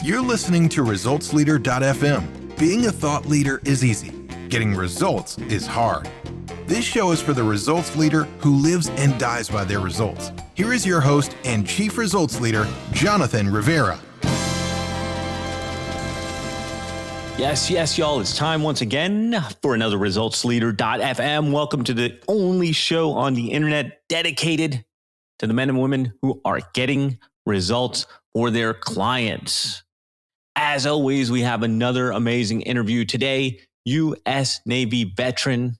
You're listening to ResultsLeader.fm. Being a thought leader is easy. Getting results is hard. This show is for the results leader who lives and dies by their results. Here is your host and Chief Results Leader, Jonathan Rivera. Yes, y'all. It's time once again for another ResultsLeader.fm. Welcome to the only show on the internet dedicated to the men and women who are getting results for their clients. As always, we have another amazing interview today. U.S. Navy veteran,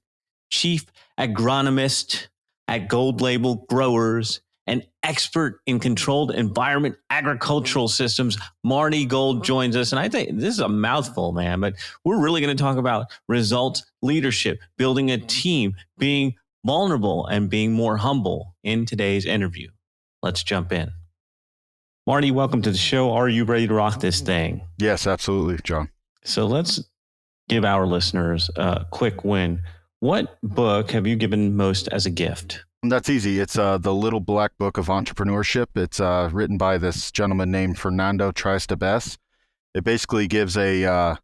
chief agronomist at Gold Label Growers, and expert in controlled environment agricultural systems, Marty Gold joins us. And I think this is a mouthful, man, but we're really going to talk about results leadership, building a team, being vulnerable, and being more humble in today's interview. Let's jump in. Marty, welcome to the show. Are you ready to rock this thing? Yes, absolutely, John. So let's give our listeners a quick win. What book have you given most as a gift? That's easy. It's The Little Black Book of Entrepreneurship. It's written by this gentleman named Fernando Triestabes. It basically gives a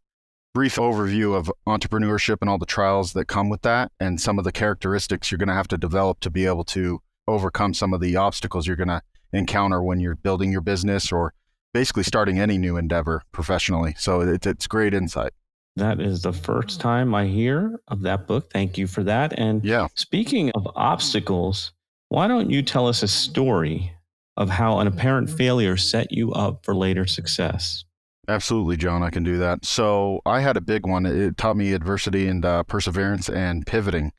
brief overview of entrepreneurship and all the trials that come with that and some of the characteristics you're going to have to develop to be able to overcome some of the obstacles you're going to encounter when you're building your business or basically starting any new endeavor professionally. So it's great insight. That is the first time I hear of that book. Thank you for that. And Speaking of obstacles, why don't you tell us a story of how an apparent failure set you up for later success? Absolutely, John, I can do that. So I had a big one. It taught me adversity and perseverance and pivoting.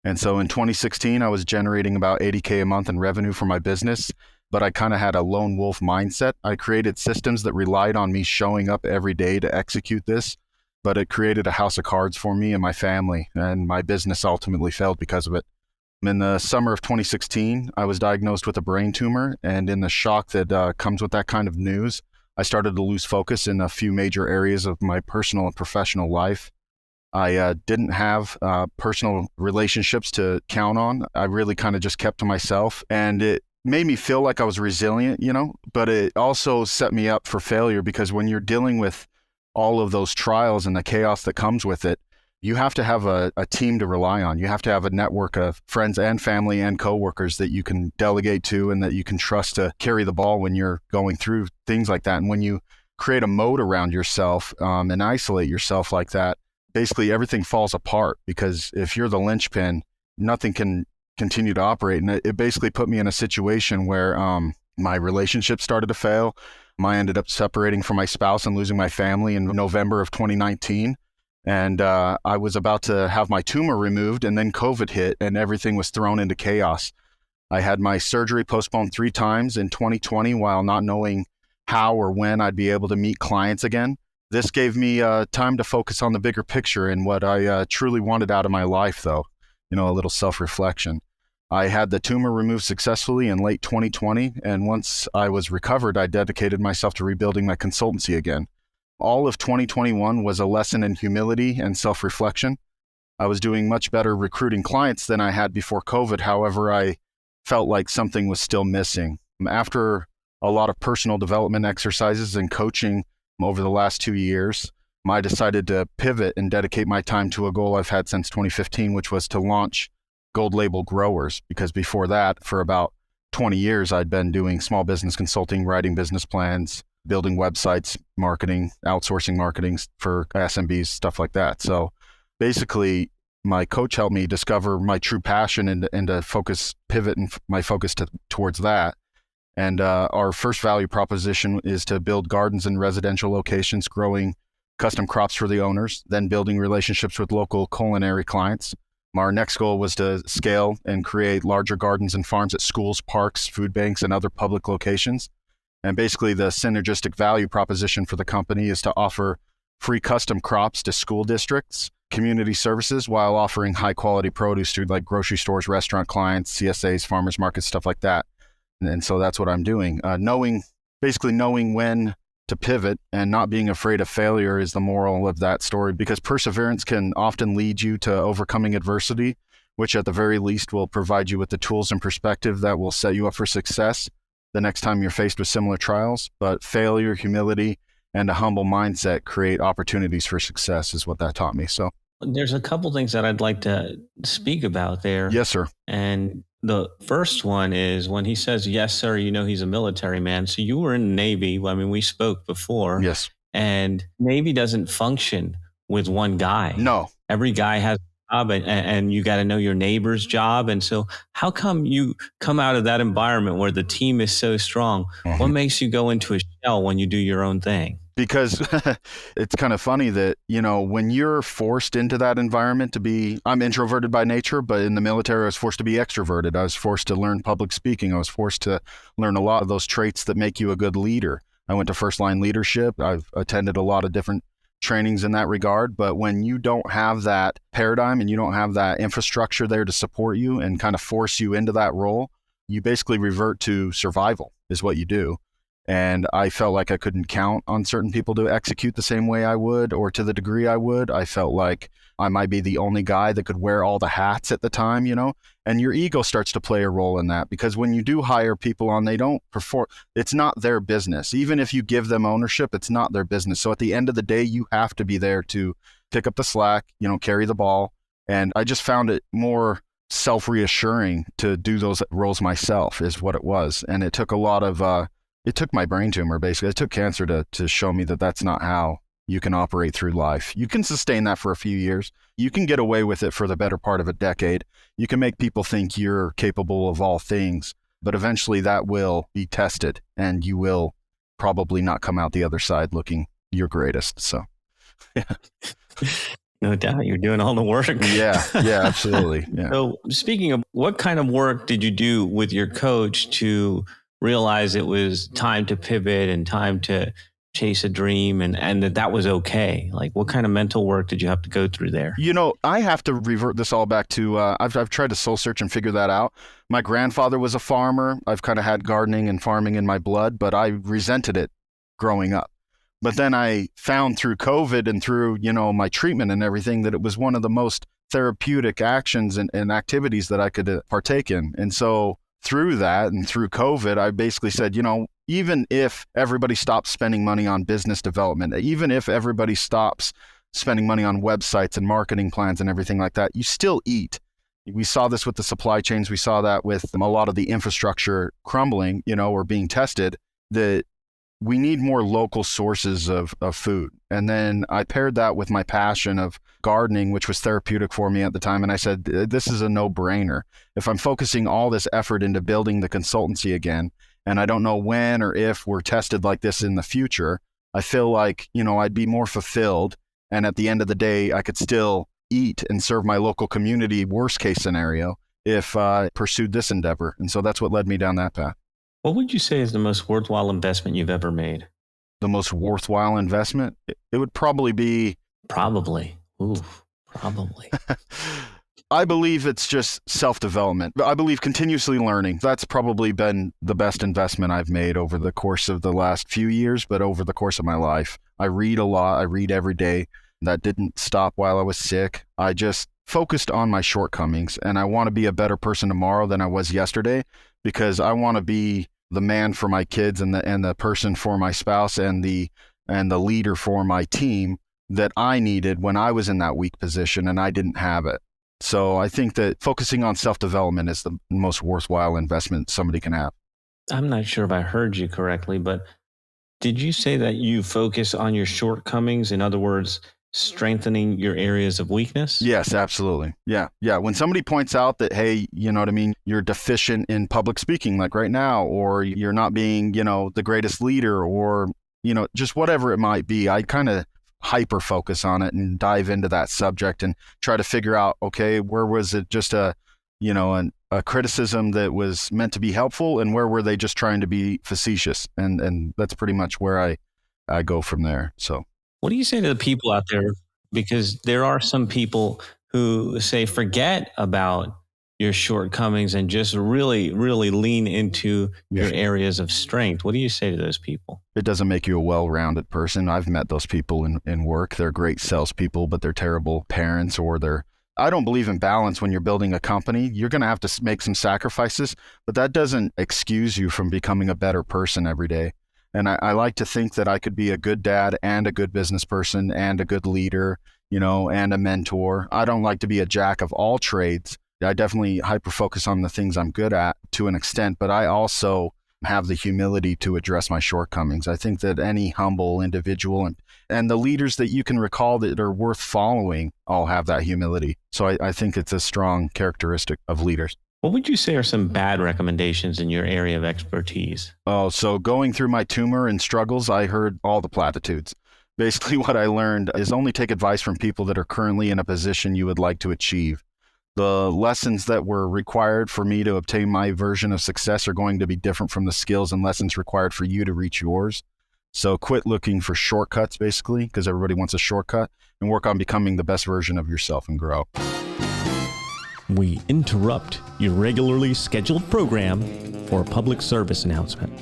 And so in 2016, I was generating about $80K a month in revenue for my business, but I kind of had a lone wolf mindset. I created systems that relied on me showing up every day to execute this, but it created a house of cards for me and my family, and my business ultimately failed because of it. In the summer of 2016, I was diagnosed with a brain tumor, and in the shock that comes with that kind of news, I started to lose focus in a few major areas of my personal and professional life. I didn't have personal relationships to count on. I really kind of just kept to myself, and it made me feel like I was resilient, but it also set me up for failure because when you're dealing with all of those trials and the chaos that comes with it, you have to have a team to rely on. You have to have a network of friends and family and coworkers that you can delegate to and that you can trust to carry the ball when you're going through things like that. And when you create a moat around yourself and isolate yourself like that, basically everything falls apart because if you're the linchpin, nothing can continue to operate. And it basically put me in a situation where my relationship started to fail. I ended up separating from my spouse and losing my family in November of 2019. And I was about to have my tumor removed, and then COVID hit and everything was thrown into chaos. I had my surgery postponed 3 times in 2020 while not knowing how or when I'd be able to meet clients again. This gave me time to focus on the bigger picture and what I truly wanted out of my life, though, a little self-reflection. I had the tumor removed successfully in late 2020, and once I was recovered, I dedicated myself to rebuilding my consultancy again. All of 2021 was a lesson in humility and self-reflection. I was doing much better recruiting clients than I had before COVID. However, I felt like something was still missing. After a lot of personal development exercises and coaching over the last 2 years, I decided to pivot and dedicate my time to a goal I've had since 2015, which was to launch Gold Label Growers, because before that, for about 20 years, I'd been doing small business consulting, writing business plans, building websites, marketing, outsourcing marketing for SMBs, stuff like that. So basically, my coach helped me discover my true passion and to pivot my focus towards that. And our first value proposition is to build gardens in residential locations, growing custom crops for the owners, then building relationships with local culinary clients. Our next goal was to scale and create larger gardens and farms at schools, parks, food banks, and other public locations. And basically the synergistic value proposition for the company is to offer free custom crops to school districts, community services, while offering high quality produce to like grocery stores, restaurant clients, CSAs, farmers markets, stuff like that. And so that's what I'm doing. Knowing when to pivot and not being afraid of failure is the moral of that story, because perseverance can often lead you to overcoming adversity, which at the very least will provide you with the tools and perspective that will set you up for success. the next time you're faced with similar trials. But failure, humility, and a humble mindset create opportunities for success is what that taught me. So There's a couple things that I'd like to speak about there. yes, sir. And the first one is when he says, yes, sir, he's a military man. So you were in the Navy. I mean, we spoke before. Yes. And Navy doesn't function with one guy. No. Every guy has a job, and you got to know your neighbor's job. And so how come you come out of that environment where the team is so strong? What makes you go into a shell when you do your own thing? Because it's kind of funny that, when you're forced into that environment I'm introverted by nature, but in the military, I was forced to be extroverted. I was forced to learn public speaking. I was forced to learn a lot of those traits that make you a good leader. I went to first line leadership. I've attended a lot of different trainings in that regard. But when you don't have that paradigm and you don't have that infrastructure there to support you and kind of force you into that role, you basically revert to survival is what you do. And I felt like I couldn't count on certain people to execute the same way I would or to the degree I would. I felt like I might be the only guy that could wear all the hats at the time, and your ego starts to play a role in that, because when you do hire people on, they don't perform. It's not their business. Even if you give them ownership, it's not their business. So at the end of the day, you have to be there to pick up the slack, carry the ball. And I just found it more self-reassuring to do those roles myself is what it was. And it took a lot of, it took my brain tumor, basically. It took cancer to show me that that's not how you can operate through life. You can sustain that for a few years. You can get away with it for the better part of a decade. You can make people think you're capable of all things, but eventually that will be tested and you will probably not come out the other side looking your greatest. So, yeah. No doubt you're doing all the work. Yeah, absolutely. Yeah. So speaking of, what kind of work did you do with your coach to realize it was time to pivot and time to chase a dream and that was okay? Like, what kind of mental work did you have to go through there? I have to revert this all back to, I've tried to soul search and figure that out. My grandfather was a farmer. I've kind of had gardening and farming in my blood, but I resented it growing up. But then I found through COVID and through, my treatment and everything that it was one of the most therapeutic actions and activities that I could partake in. And so through that and through COVID, I basically said, even if everybody stops spending money on business development, even if everybody stops spending money on websites and marketing plans and everything like that, you still eat. We saw this with the supply chains. We saw that with a lot of the infrastructure crumbling, or being tested, that we need more local sources of food. And then I paired that with my passion of gardening, which was therapeutic for me at the time. And I said, this is a no-brainer. If I'm focusing all this effort into building the consultancy again, and I don't know when or if we're tested like this in the future, I feel like, I'd be more fulfilled. And at the end of the day, I could still eat and serve my local community, worst case scenario, if I pursued this endeavor. And so that's what led me down that path. What would you say is the most worthwhile investment you've ever made? The most worthwhile investment? It would probably be... Probably. I believe it's just self-development. I believe continuously learning. That's probably been the best investment I've made over the course of the last few years, but over the course of my life. I read a lot. I read every day. That didn't stop while I was sick. I just focused on my shortcomings, and I want to be a better person tomorrow than I was yesterday, because I want to be the man for my kids and the person for my spouse and the leader for my team that I needed when I was in that weak position and I didn't have it. So I think that focusing on self-development is the most worthwhile investment somebody can have. I'm not sure if I heard you correctly, but did you say that you focus on your shortcomings? In other words, strengthening your areas of weakness? Yes, absolutely. Yeah. When somebody points out that, hey, you know what I mean, you're deficient in public speaking like right now, or you're not being, the greatest leader, or, just whatever it might be, I kind of hyper focus on it and dive into that subject and try to figure out, okay, where was it just a criticism that was meant to be helpful, and where were they just trying to be facetious? And that's pretty much where I go from there. So what do you say to the people out there? Because there are some people who say, forget about your shortcomings and just really, really lean into your areas of strength. What do you say to those people? It doesn't make you a well-rounded person. I've met those people in work. They're great salespeople, but they're terrible parents, or they're I don't believe in balance when you're building a company. You're going to have to make some sacrifices, but that doesn't excuse you from becoming a better person every day. And I like to think that I could be a good dad and a good business person and a good leader, and a mentor. I don't like to be a jack of all trades. I definitely hyper focus on the things I'm good at to an extent, but I also have the humility to address my shortcomings. I think that any humble individual and the leaders that you can recall that are worth following all have that humility. So I think it's a strong characteristic of leaders. What would you say are some bad recommendations in your area of expertise? Oh, so going through my tumor and struggles, I heard all the platitudes. Basically, what I learned is only take advice from people that are currently in a position you would like to achieve. The lessons that were required for me to obtain my version of success are going to be different from the skills and lessons required for you to reach yours. So quit looking for shortcuts, basically, because everybody wants a shortcut, and work on becoming the best version of yourself and grow. We interrupt your regularly scheduled program for a public service announcement.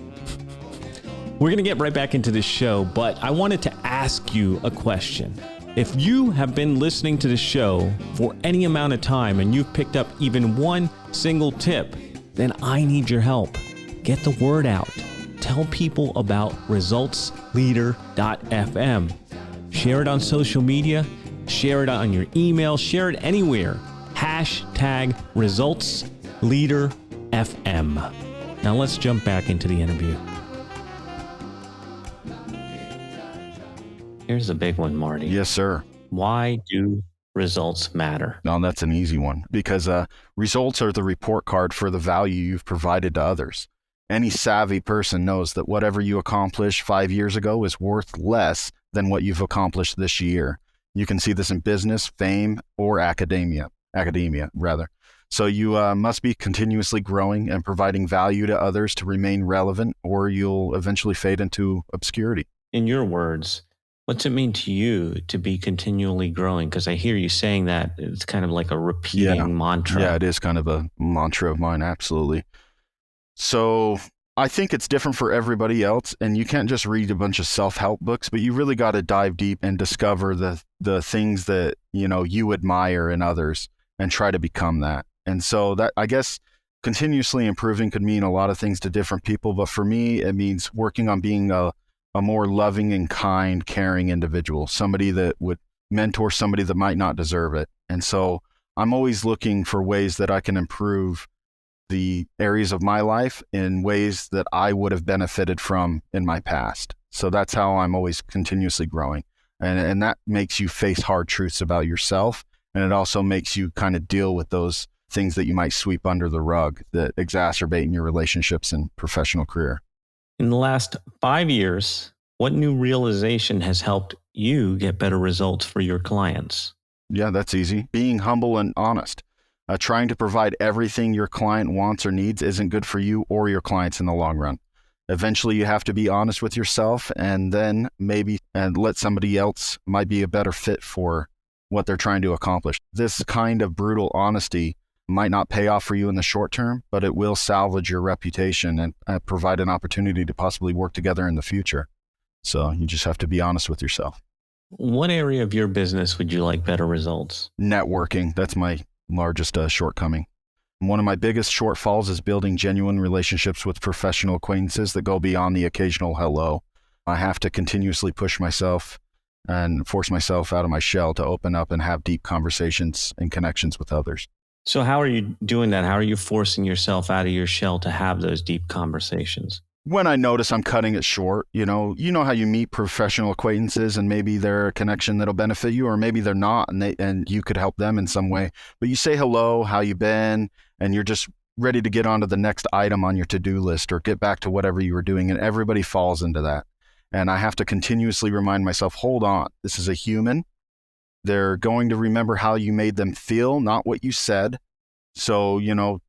We're going to get right back into this show, but I wanted to ask you a question. If you have been listening to the show for any amount of time and you've picked up even one single tip, then I need your help. Get the word out. Tell people about resultsleader.fm. Share it on social media. Share it on your email. Share it anywhere. Hashtag resultsleaderfm. Now let's jump back into the interview. Here's a big one, Marty. Yes, sir. Why do results matter? No, that's an easy one because results are the report card for the value you've provided to others. Any savvy person knows that whatever you accomplished 5 years ago is worth less than what you've accomplished this year. You can see this in business, fame, or academia rather. So you must be continuously growing and providing value to others to remain relevant, or you'll eventually fade into obscurity. In your words, what's it mean to you to be continually growing? Because I hear you saying that it's kind of like a repeating mantra. Yeah, it is kind of a mantra of mine, absolutely. So I think it's different for everybody else, and you can't just read a bunch of self-help books, but you really got to dive deep and discover the things that you admire in others and try to become that. And so that, I guess, continuously improving could mean a lot of things to different people, but for me, it means working on being a more loving and kind, caring individual, somebody that would mentor somebody that might not deserve it. And so I'm always looking for ways that I can improve the areas of my life in ways that I would have benefited from in my past. So that's how I'm always continuously growing. And that makes you face hard truths about yourself. And it also makes you kind of deal with those things that you might sweep under the rug that exacerbate in your relationships and professional career. In the last 5 years, what new realization has helped you get better results for your clients? Yeah, that's easy. Being humble and honest. Trying to provide everything your client wants or needs isn't good for you or your clients in the long run. Eventually, you have to be honest with yourself and then maybe let somebody else might be a better fit for what they're trying to accomplish. This kind of brutal honesty might not pay off for you in the short term, but it will salvage your reputation and provide an opportunity to possibly work together in the future. So you just have to be honest with yourself. What area of your business would you like better results? Networking. That's my largest shortcoming. One of my biggest shortfalls is building genuine relationships with professional acquaintances that go beyond the occasional hello. I have to continuously push myself and force myself out of my shell to open up and have deep conversations and connections with others. So how are you doing that? How are you forcing yourself out of your shell to have those deep conversations? When I notice I'm cutting it short, you know how you meet professional acquaintances and maybe they're a connection that'll benefit you, or maybe they're not, and you could help them in some way. But you say hello, how you been, and you're just ready to get on to the next item on your to-do list or get back to whatever you were doing, and everybody falls into that. And I have to continuously remind myself, hold on, this is a human. They're going to remember how you made them feel, not what you said. So,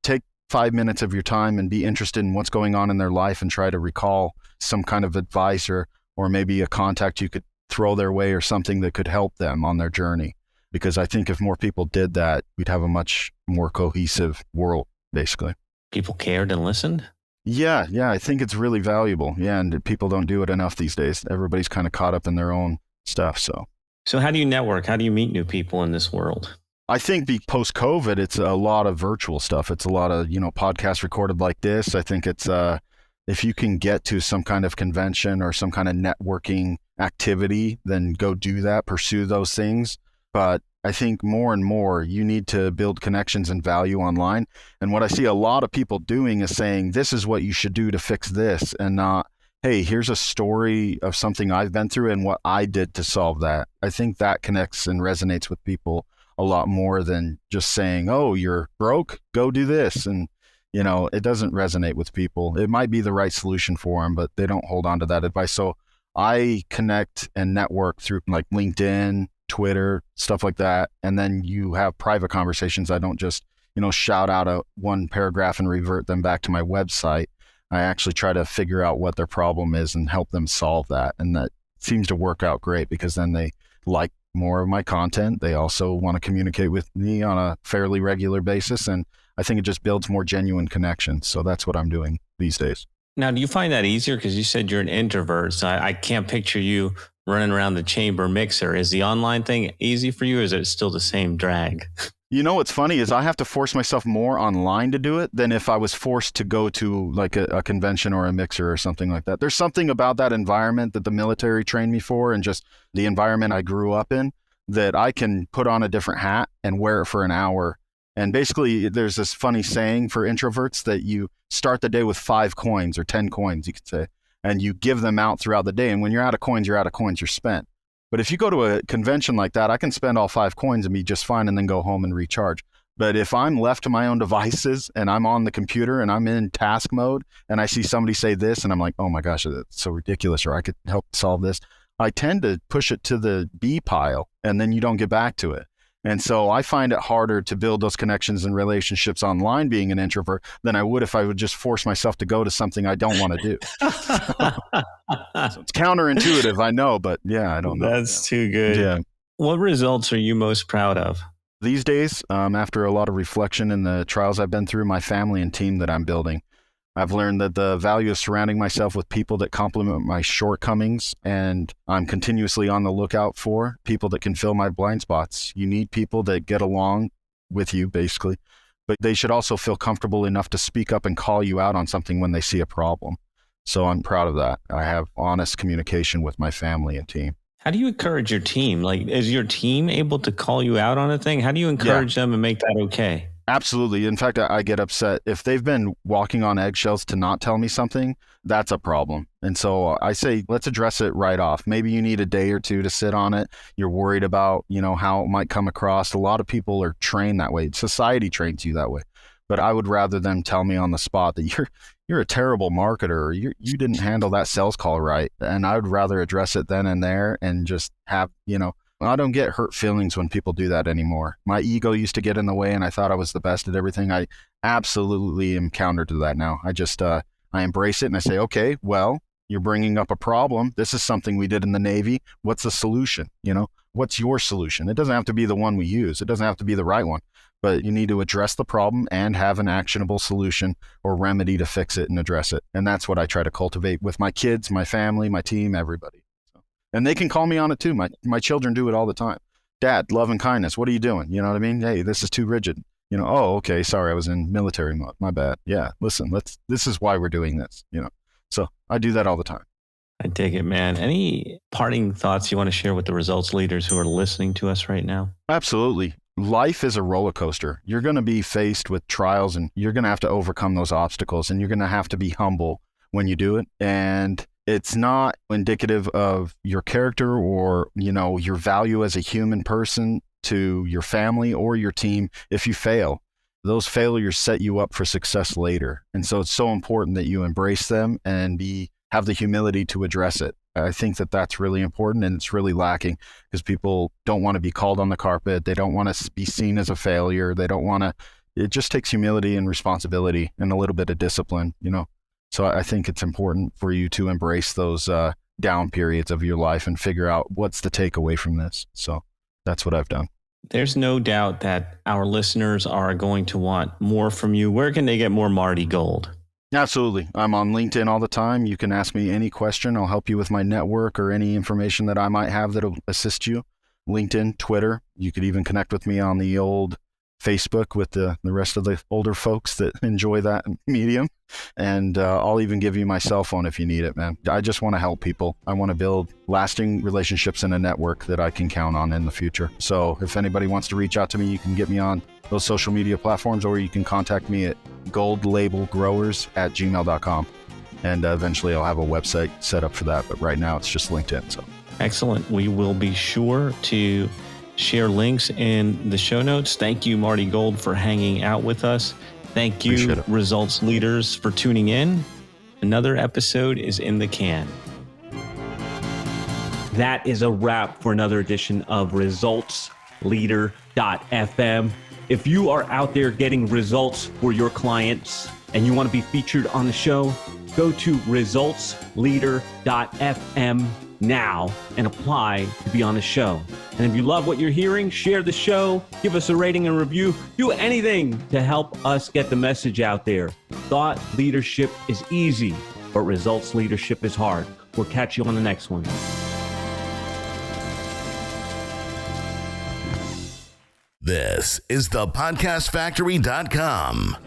take 5 minutes of your time and be interested in what's going on in their life and try to recall some kind of advice or maybe a contact you could throw their way or something that could help them on their journey. Because I think if more people did that, we'd have a much more cohesive world, basically. People cared and listened? Yeah, I think it's really valuable. Yeah, and people don't do it enough these days. Everybody's kind of caught up in their own stuff, So how do you network? How do you meet new people in this world? I think post-COVID, it's a lot of virtual stuff. It's a lot of, podcasts recorded like this. I think it's, if you can get to some kind of convention or some kind of networking activity, then go do that, pursue those things. But I think more and more you need to build connections and value online. And what I see a lot of people doing is saying, this is what you should do to fix this, and not, hey, here's a story of something I've been through and what I did to solve that. I think that connects and resonates with people a lot more than just saying, oh, you're broke, go do this. And, it doesn't resonate with people. It might be the right solution for them, but they don't hold on to that advice. So I connect and network through like LinkedIn, Twitter, stuff like that. And then you have private conversations. I don't just, shout out one paragraph and revert them back to my website. I actually try to figure out what their problem is and help them solve that. And that seems to work out great, because then they like more of my content. They also want to communicate with me on a fairly regular basis. And I think it just builds more genuine connections. So that's what I'm doing these days. Now, do you find that easier? Because you said you're an introvert. So I can't picture you running around the chamber mixer. Is the online thing easy for you, or is it still the same drag? What's funny is I have to force myself more online to do it than if I was forced to go to like a convention or a mixer or something like that. There's something about that environment that the military trained me for, and just the environment I grew up in, that I can put on a different hat and wear it for an hour. And basically, there's this funny saying for introverts that you start the day with 5 coins or 10 coins, you could say, and you give them out throughout the day. And when you're out of coins, you're spent. But if you go to a convention like that, I can spend all 5 coins and be just fine and then go home and recharge. But if I'm left to my own devices and I'm on the computer and I'm in task mode and I see somebody say this and I'm like, oh my gosh, that's so ridiculous, or I could help solve this, I tend to push it to the B pile, and then you don't get back to it. And so I find it harder to build those connections and relationships online being an introvert than I would if I would just force myself to go to something I don't want to do. So it's counterintuitive, I know, but yeah, I don't know. That's too good. Yeah. What results are you most proud of? These days, after a lot of reflection in the trials I've been through, my family and team that I'm building, I've learned that the value of surrounding myself with people that complement my shortcomings, and I'm continuously on the lookout for people that can fill my blind spots. You need people that get along with you, basically, but they should also feel comfortable enough to speak up and call you out on something when they see a problem. So I'm proud of that. I have honest communication with my family and team. How do you encourage your team? Like, is your team able to call you out on a thing? How do you encourage them and make that okay? Absolutely. In fact, I get upset if they've been walking on eggshells to not tell me something. That's a problem. And so I say, let's address it right off. Maybe you need a day or two to sit on it. You're worried about, how it might come across. A lot of people are trained that way. Society trains you that way. But I would rather them tell me on the spot that you're a terrible marketer, or you didn't handle that sales call right. And I would rather address it then and there and just have, I don't get hurt feelings when people do that anymore. My ego used to get in the way and I thought I was the best at everything. I absolutely am counter to that now. I just, I embrace it and I say, okay, well, you're bringing up a problem. This is something we did in the Navy. What's the solution? What's your solution? It doesn't have to be the one we use. It doesn't have to be the right one, but you need to address the problem and have an actionable solution or remedy to fix it and address it. And that's what I try to cultivate with my kids, my family, my team, everybody. And they can call me on it too. My children do it all the time. Dad, love and kindness. What are you doing? You know what I mean? Hey, this is too rigid. Oh, okay. Sorry. I was in military mode. My bad. Yeah. Listen, this is why we're doing this, So I do that all the time. I dig it, man. Any parting thoughts you want to share with the results leaders who are listening to us right now? Absolutely. Life is a roller coaster. You're going to be faced with trials and you're going to have to overcome those obstacles, and you're going to have to be humble when you do it. And it's not indicative of your character or, your value as a human person to your family or your team if you fail. Those failures set you up for success later. And so it's so important that you embrace them and have the humility to address it. I think that that's really important, and it's really lacking because people don't want to be called on the carpet. They don't want to be seen as a failure. They don't want to. It just takes humility and responsibility and a little bit of discipline, So I think it's important for you to embrace those down periods of your life and figure out what's the takeaway from this. So that's what I've done. There's no doubt that our listeners are going to want more from you. Where can they get more Marty Gold? Absolutely. I'm on LinkedIn all the time. You can ask me any question. I'll help you with my network or any information that I might have that'll assist you. LinkedIn, Twitter. You could even connect with me on the old Facebook with the rest of the older folks that enjoy that medium. And I'll even give you my cell phone if you need it, man. I just want to help people. I want to build lasting relationships in a network that I can count on in the future. So if anybody wants to reach out to me, you can get me on those social media platforms, or you can contact me at goldlabelgrowers@gmail.com. And eventually I'll have a website set up for that. But right now it's just LinkedIn. So excellent. We will be sure to share links in the show notes. Thank you, Marty Gold, for hanging out with us. Thank you, results leaders, for tuning in. Another episode is in the can. That is a wrap for another edition of resultsleader.fm. If you are out there getting results for your clients and you want to be featured on the show, go to resultsleader.fm now and apply to be on the show. And if you love what you're hearing, share the show, give us a rating and review, do anything to help us get the message out there. Thought leadership is easy, but results leadership is hard. We'll catch you on the next one. This is thepodcastfactory.com.